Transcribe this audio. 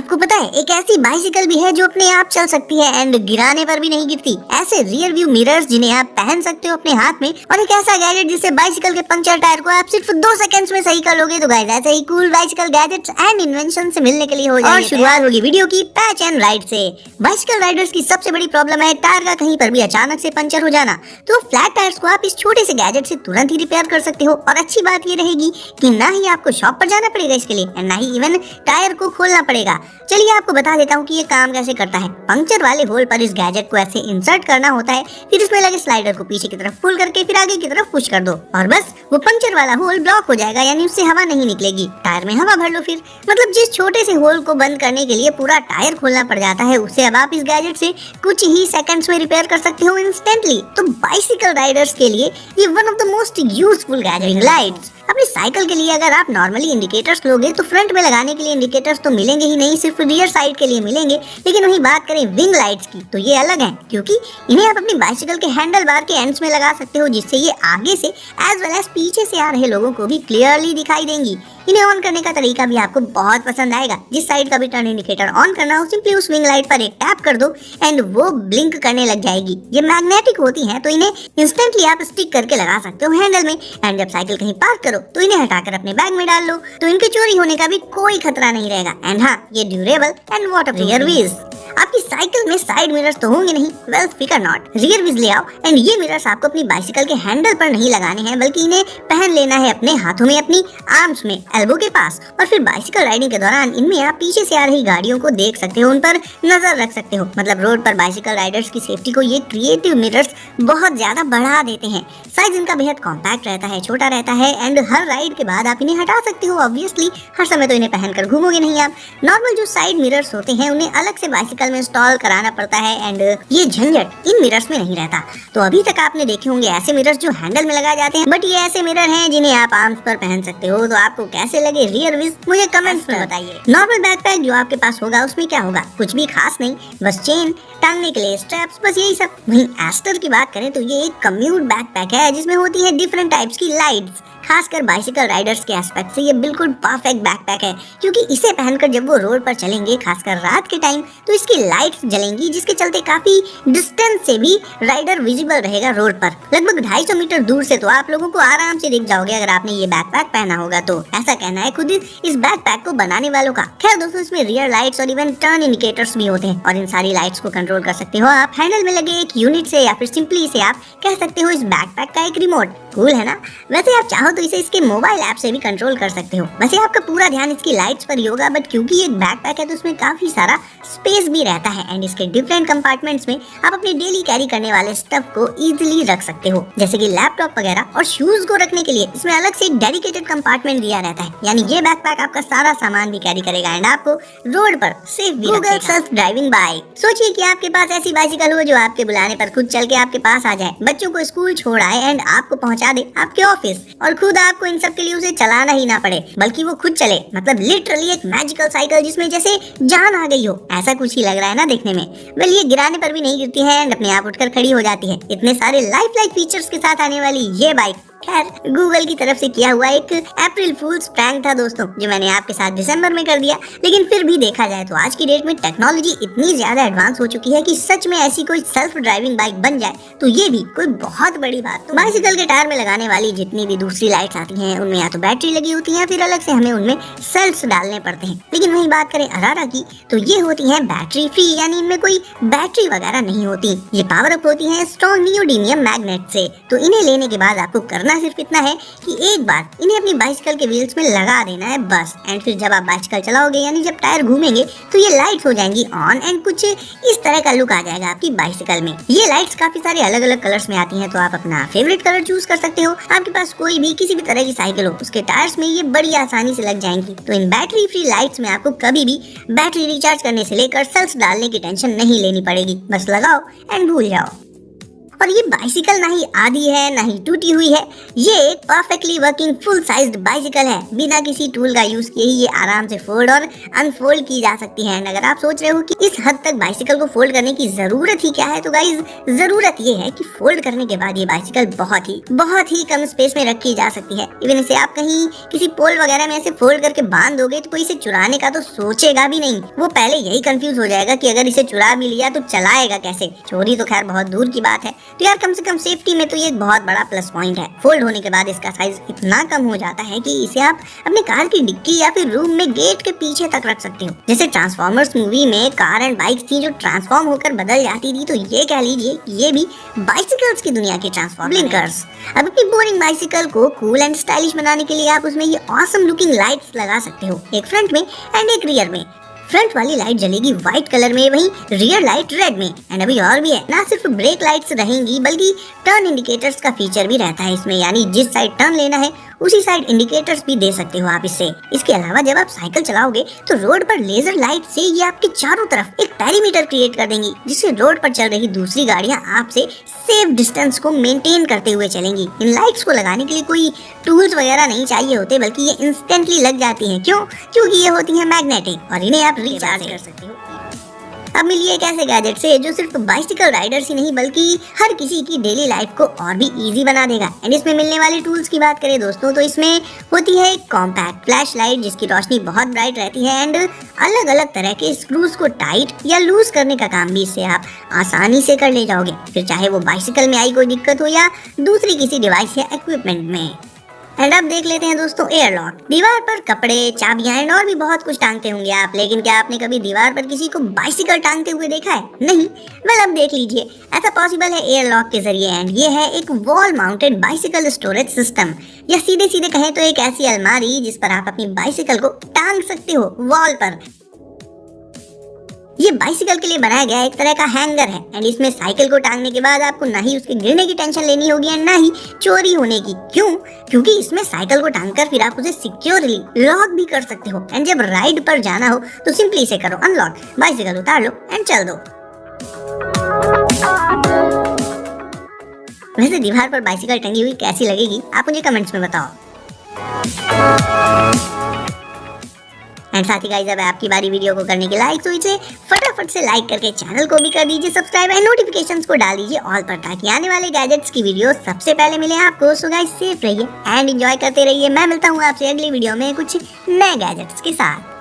आपको पता है एक ऐसी बाइसिकल भी है जो अपने आप चल सकती है एंड गिराने पर भी नहीं गिरती। ऐसे रियर व्यू मिरर्स जिन्हें आप पहन सकते हो अपने हाथ में, और एक ऐसा गैजेट जिससे बाइसिकल के पंचर टायर को आप सिर्फ 2 सेकंड्स में सही कर लोगे। तो गाइस ऐसे ही cool bicycle gadgets and invention से मिलने के लिए हो जाएगी। और शुरुआत होगी वीडियो की पैच एंड राइड से। बाइसिकल राइडर्स की सबसे बड़ी प्रॉब्लम है टायर का कहीं पर भी अचानक से पंचर हो जाना। तो फ्लैट टायर्स को आप इस छोटे से गैजेट से तुरंत ही रिपेयर कर सकते हो। और अच्छी बात ये रहेगी कि ना ही आपको शॉप पर जाना पड़ेगा इसके लिए, ना ही इवन टायर को खोलना पड़ेगा। चलिए आपको बता देता हूँ कि ये काम कैसे करता है। पंक्चर वाले होल पर इस गैजेट को ऐसे इंसर्ट करना होता है, फिर इसमें लगे स्लाइडर को पीछे की तरफ पुल करके फिर आगे की तरफ पुश कर दो और बस वो पंक्चर वाला होल ब्लॉक हो जाएगा, यानी उससे हवा नहीं निकलेगी। टायर में हवा भर लो फिर। मतलब जिस छोटे से होल को बंद करने के लिए पूरा टायर खोलना पड़ जाता है, उसे अब आप इस गैजेट से कुछ ही सेकंड्स में रिपेयर कर सकते हो इंस्टेंटली। तो बाइसिकल राइडर्स के लिए ये one of the most useful gadget. Lights अपनी साइकिल के लिए अगर आप नॉर्मली इंडिकेटर्स लोगे तो फ्रंट में लगाने के लिए इंडिकेटर्स तो मिलेंगे ही नहीं, सिर्फ रियर साइड के लिए मिलेंगे। लेकिन वहीं बात करें विंग लाइट्स की तो ये अलग हैं, क्योंकि इन्हें आप अपनी बाइसिकल के हैंडल बार के एंड्स में लगा सकते हो, जिससे ये आगे से एज वेल एज पीछे से आ रहे लोगों को भी क्लियरली दिखाई देंगी। इन्हें ऑन करने का तरीका भी आपको बहुत पसंद आएगा। जिस साइड का भी टर्न इंडिकेटर ऑन करना हो, सिंपली उस विंग लाइट पर एक टैप कर दो एंड वो ब्लिंक करने लग जाएगी। ये मैग्नेटिक होती हैं, तो इन्हें इंस्टेंटली आप स्टिक करके लगा सकते हो हैंडल में। एंड जब साइकिल कहीं पार्क करो तो इन्हें हटाकर अपने बैग में डाल लो, तो इनके चोरी होने का भी कोई खतरा नहीं रहेगा। एंड हाँ, ये durable and waterproof. Rear wheels आपकी साइकिल में साइड मिरर्स तो होंगे नहीं, वेल फिकर नॉट, रियर व्हील्स ले आओ। एंड ये मिरर्स आपको अपनी बाइसिकल के हैंडल पर नहीं लगाने हैं, बल्कि इन्हें पहन लेना है अपने हाथों में, अपनी आर्म्स में, एल्बो के पास। और फिर बाइसिकल राइडिंग के दौरान इनमें आप पीछे से आ रही गाड़ियों को देख सकते हो, उन पर नजर रख सकते हो। मतलब रोड पर बाइसिकल राइडर्स की सेफ्टी को ये क्रिएटिव मिरर्स बहुत ज्यादा बढ़ा देते हैं। साइज इनका बेहद कॉम्पैक्ट रहता है, छोटा रहता है एंड हर राइड के बाद आप इन्हें हटा सकते हो। ऑब्वियसली हर समय तो इन्हें पहनकर घूमोगे नहीं आप। नॉर्मल जो साइड मिरर्स होते हैं उन्हें अलग से बाइसिकल में इंस्टॉल कराना पड़ता है एंड ये झंझट इन मिरर्स में नहीं रहता। तो अभी तक आपने देखे होंगे ऐसे मिरर्स जो हैंडल में लगाए जाते हैं, बट ये ऐसे मिरर हैं जिन्हें आप आर्म्स पर पहन सकते हो। तो आपको कैसे लगे रियर व्हील्स मुझे कमेंट्स में बताइए। नॉर्मल बैकपैक जो आपके पास होगा उसमें क्या होगा, कुछ भी खास नहीं, बस चेन, टांगने के लिए स्ट्रैप्स, बस यही सब। वहीं एस्टर की बात करें तो ये एक कम्यूट बैकपैक है जिसमें होती है डिफरेंट टाइप्स की लाइट्स। खासकर बाइसिकल राइडर्स के एस्पेक्ट से ये बिल्कुल परफेक्ट बैकपैक है, क्योंकि इसे पहनकर जब वो रोड पर चलेंगे खासकर रात के टाइम, तो इसकी लाइट्स जलेंगी, जिसके चलते काफी डिस्टेंस से भी राइडर विजिबल रहेगा रोड पर। लगभग 250 मीटर दूर से तो आप लोगों को आराम से दिख जाओगे अगर आपने ये बैकपैक पहना होगा तो। ऐसा कहना है खुद इस बैकपैक को बनाने वालों का। खैर दोस्तों, इसमें रियर लाइट्स और इवन टर्न इंडिकेटर्स भी होते हैं और इन सारी लाइट्स को कंट्रोल कर सकते हो आप हैंडल में लगे एक यूनिट से, या फिर सिंपली इसे आप कह सकते हो इस बैकपैक का एक रिमोट। कूल है ना। वैसे आप चाहो तो इसे इसके मोबाइल ऐप से भी कंट्रोल कर सकते हो। वैसे आपका पूरा ध्यान इसकी लाइट्स पर ही होगा, बट क्योंकि ये एक बैकपैक है तो उसमें काफी सारा स्पेस भी रहता है एंड इसके डिफरेंट कंपार्टमेंट्स में आप अपने डेली कैरी करने वाले स्टफ को इजीली रख सकते हो, जैसे कि लैपटॉप वगैरह। और शूज को रखने के लिए इसमें अलग से एक डेडिकेटेड कंपार्टमेंट दिया रहता है, यानी ये बैकपैक आपका सारा सामान भी कैरी करेगा एंड आपको रोड पर सेफ भी रखेगा। सेल्फ ड्राइविंग बाइक, सोचिए कि आपके पास ऐसी बाइसिकल हो जो आपके बुलाने पर खुद चल के आपके पास आ जाए, बच्चों को स्कूल छोड़ आए एंड आपको पहुंचा दे आपके ऑफिस, और खुद आपको इन सब के लिए उसे चलाना ही ना पड़े, बल्कि वो खुद चले। मतलब लिटरली एक मैजिकल साइकिल जिसमें जैसे जान आ गई हो, ऐसा कुछ ही लग रहा है ना देखने में। वेल ये गिराने पर भी नहीं गिरती है एंड अपने आप उठकर खड़ी हो जाती है। इतने सारे लाइफ फीचर्स के साथ आने वाली ये बाइक खैर गूगल की तरफ से किया हुआ एक अप्रैल फूल्स प्रैंक था दोस्तों, जो मैंने आपके साथ दिसंबर में कर दिया। लेकिन फिर भी देखा जाए तो आज की डेट में टेक्नोलॉजी इतनी ज्यादा एडवांस हो चुकी है कि सच में ऐसी कोई सेल्फ ड्राइविंग बाइक बन जाए तो ये भी कोई बहुत बड़ी बात। तो बाइसिकल के टायर में लगाने वाली जितनी भी दूसरी लाइट्स आती हैं उनमें या तो बैटरी लगी होती है, फिर अलग से हमें उनमें सेल्स डालने पड़ते हैं। लेकिन वही बात करें अरारा की तो ये होती है बैटरी फ्री, यानी इनमें कोई बैटरी वगैरह नहीं होती। ये पावर अप होती है स्ट्रॉन्ग नियोडीमियम मैग्नेट से। तो इन्हें लेने के बाद आपको करना सिर्फ इतना है कि एक बार इन्हें अपनी बाइसिकल के व्हील्स में लगा देना है बस। एंड फिर जब आप बाइसिकल चलाओगे, यानी जब टायर घूमेंगे, तो ये लाइट्स हो जाएंगी ऑन एंड कुछ इस तरह का लुक आ जाएगा आपकी बाइसिकल में। ये लाइट्स काफी सारे अलग अलग कलर्स में आती हैं, तो आप अपना फेवरेट कलर चूज कर सकते हो। आपके पास कोई भी किसी भी तरह की साइकिल हो, उसके टायर्स में ये बड़ी आसानी से लग जाएंगी। तो इन बैटरी फ्री लाइट्स में आपको कभी भी बैटरी रिचार्ज करने से लेकर सेल्स डालने की टेंशन नहीं लेनी पड़ेगी। बस लगाओ एंड भूल जाओ। और ये बाइसिकल ना ही आधी है ना ही टूटी हुई है, ये एक perfectly working full sized bicycle है। बिना किसी टूल का यूज किए ही ये आराम से फोल्ड और अनफोल्ड की जा सकती है। अगर आप सोच रहे हो कि इस हद तक बाइसिकल को फोल्ड करने की जरूरत ही क्या है, तो गाइज जरूरत ये है कि फोल्ड करने के बाद ये बाइसिकल बहुत ही कम स्पेस में रखी जा सकती है। इवन इसे आप कहीं किसी पोल वगैरह में ऐसे फोल्ड करके बांध दोगे तो कोई इसे चुराने का तो सोचेगा भी नहीं। वो पहले यही कंफ्यूज हो जाएगा कि अगर इसे चुरा भी लिया तो चलाएगा कैसे। चोरी तो खैर बहुत दूर की बात है, तो यार कम से कम सेफ्टी में तो ये बहुत बड़ा प्लस पॉइंट है। फोल्ड होने के बाद इसका साइज इतना कम हो जाता है कि इसे आप अपने कार की डिक्की या फिर रूम में गेट के पीछे तक रख सकते हो। जैसे ट्रांसफॉर्मर्स मूवी में कार एंड बाइक थी जो ट्रांसफॉर्म होकर बदल जाती थी, तो ये कह लीजिए कि ये भी बाइसिकल्स की दुनिया के ट्रांसफॉर्म ब्लिंकर्स। अब अपनी बोरिंग बाइसिकल को कूल एंड स्टाइलिश बनाने के लिए आप उसमें ये ऑसम लुकिंग लाइट्स लगा सकते हो, एक फ्रंट में एंड एक रियर में। फ्रंट वाली लाइट जलेगी व्हाइट कलर में, वहीं रियर लाइट रेड में। एंड अभी और भी है, ना सिर्फ ब्रेक लाइट्स रहेंगी बल्कि टर्न इंडिकेटर्स का फीचर भी रहता है इसमें, यानी जिस साइड टर्न लेना है उसी साइड इंडिकेटर्स भी दे सकते हो आप इससे। इसके अलावा जब आप साइकिल चलाओगे तो रोड पर लेजर लाइट से ये आपके चारों तरफ एक पेरीमीटर क्रिएट कर देंगी, जिससे रोड पर चल रही दूसरी गाड़ियां आपसे सेफ डिस्टेंस को मेंटेन करते हुए चलेंगी। इन लाइट्स को लगाने के लिए कोई टूल्स वगैरह नहीं चाहिए होते, बल्कि ये इंस्टेंटली लग जाती हैं। क्यों? क्योंकि ये होती हैं मैग्नेटिक और इन्हें आप रिचार्ज कर सकते हो। अब मिलिए एक ऐसे गैजेट से जो सिर्फ बाइसिकल राइडर्स ही नहीं बल्कि हर किसी की डेली लाइफ को और भी इजी बना देगा। एंड इसमें मिलने वाले टूल्स की बात करें दोस्तों, तो इसमें होती है एक कॉम्पैक्ट फ्लैश लाइट जिसकी रोशनी बहुत ब्राइट रहती है एंड अलग अलग तरह के स्क्रूज को टाइट या लूज करने का काम भी इससे आप आसानी से कर ले जाओगे, फिर चाहे वो बाइसिकल में आई कोई दिक्कत हो या दूसरी किसी डिवाइस या इक्विपमेंट में। एंड अब देख लेते हैं दोस्तों एयर लॉक। दीवार पर कपड़े, चाबियां एंड और भी बहुत कुछ टांगते होंगे आप, लेकिन क्या आपने कभी दीवार पर किसी को बाइसिकल टांगते हुए देखा है? नहीं? वेल अब देख लीजिए, ऐसा पॉसिबल है एयर लॉक के जरिए। एंड ये है एक wall mounted bicycle storage system, या सीधे सीधे कहें तो एक ऐसी अलमारी जिस पर आप अपनी बाइसिकल को टांग सकते हो वॉल पर। ये बाइसिकल के लिए बनाया गया एक तरह का हैंगर है एंड इसमें साइकिल को टांगने के बाद आपको ना ही उसके गिरने की टेंशन लेनी होगी एंड ना ही चोरी होने की। क्यों? क्योंकि इसमें साइकिल को टांगकर फिर आप उसे सिक्योरली लॉक भी कर सकते हो। एंड जब राइड पर जाना हो तो सिंपली इसे करो अनलॉक, बाइसिकल उतार लो एंड चल दो। वैसे दीवार पर बाइसिकल टंगी हुई कैसी लगेगी आप मुझे कमेंट्स में बताओ। एंड साथ ही गाइस अब आपकी बारी वीडियो को करने की लाइक, तो इसे फटाफट से लाइक करके चैनल को भी कर दीजिए सब्सक्राइब एंड नोटिफिकेशंस को डाल दीजिए ऑल पर, ताकि आने वाले गैजेट्स की वीडियो सबसे पहले मिले आपको। सो गाइस सेफ रहिए एंड एंजॉय करते रहिए। मैं मिलता हूँ आपसे अगली वीडियो में कुछ नए गैजेट्स के साथ।